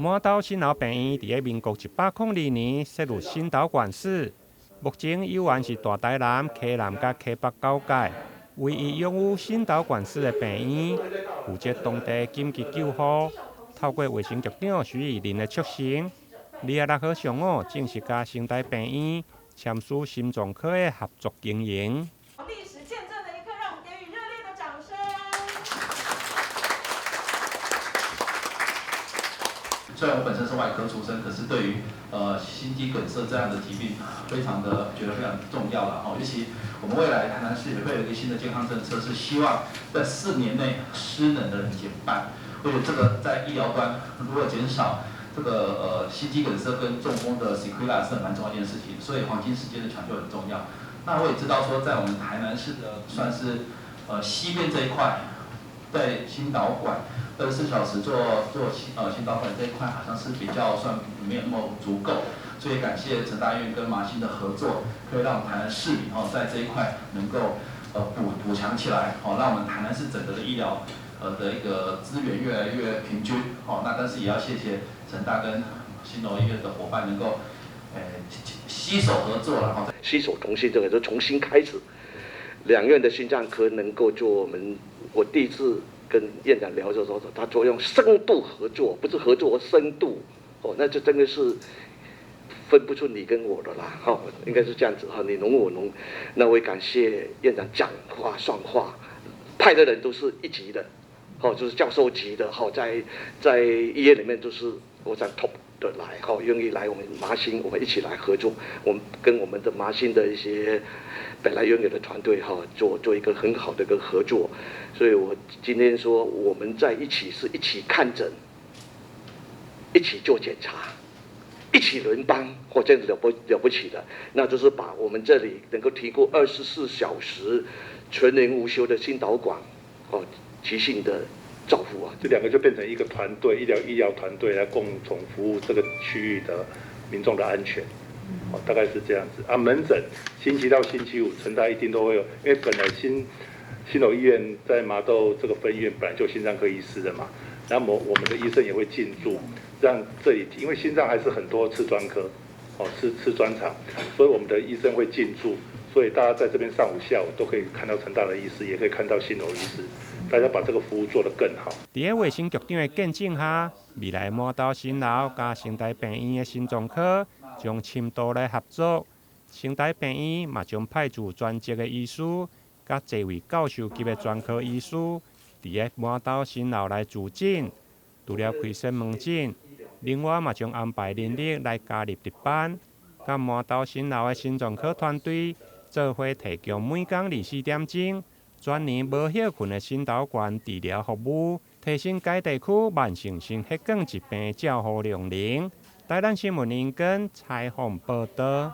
满岛心脑病院伫民国102年设入心导管室，目前有缘是大台南、溪南甲溪北9界唯一拥有心导管室的病院，负责当地紧急救护。透过卫生局长徐以林的促成，2月6号上午正式甲心台病院签署心脏科的合作经营。历史见证的一刻，让我们给予热烈的掌声。虽然我本身是外科出身，可是对于心肌梗塞这样的疾病，觉得非常重要了。尤其我们未来台南市也会有一个新的健康政策，是希望在4年内失能的人减半。所以这个在医疗端如何减少这个心肌梗塞跟中风的 sequela 是蛮重要一件事情，所以黄金时间的抢救很重要。那我也知道说，在我们台南市的算是西边这一块，在心导管24小时做心导管这一块，好像是比较算没有那么足够，所以感谢成大医院跟麻心的合作，可以让我们台南市民在这一块能够补强起来，让我们台南市整个的医疗的一个资源越来越平均。那但是也要谢谢成大跟新楼医院的伙伴能够携手合作了，携手同心，这个就重新开始。2院的心脏科能够做我第一次跟院长聊的时候，他说用深度合作，不是合作，深度。那就真的是分不出你跟我的啦。应该是这样子你侬我侬。那我也感谢院长讲话算话，派的人都是一级的，就是教授级的，在医院里面都是我想 top 的来，愿意来我们麻心，我们一起来合作。我们跟我们的麻心的一些本来拥有的团队做一个很好的一个合作。所以我今天说我们在一起是一起看诊，一起做检查，一起轮班，这样子了不起的。那就是把我们这里能够提供24小时全年无休的心导管急性的照护这2个就变成一个团队，医疗团队来共同服务这个区域的民众的安全。大概是这样子。门诊星期到星期五，成大一定都会有，因为本来新楼医院在麻豆这个分院本来就心脏科医师的嘛，那么我们的医生也会进驻，让这里因为心脏还是很多次专科，次专场，所以我们的医生会进驻，所以大家在这边上午下午都可以看到成大的医师，也可以看到新楼医师。大家把这个服务做得更好。在卫生局长的见证下，未来满岛心楼加成大病院的心脏科将深度来合作。成大病院嘛将派驻专职的医师，甲多位教授级的专科医师，伫满岛心楼来助诊。除了开设门诊，另外嘛将安排人力来加入值班，甲满岛心楼的心脏科团队做伙提供每天24点钟。专年无休困的心导管治疗服务，提升该地区慢性心血管疾病照护量能。台南新闻林根采访报道。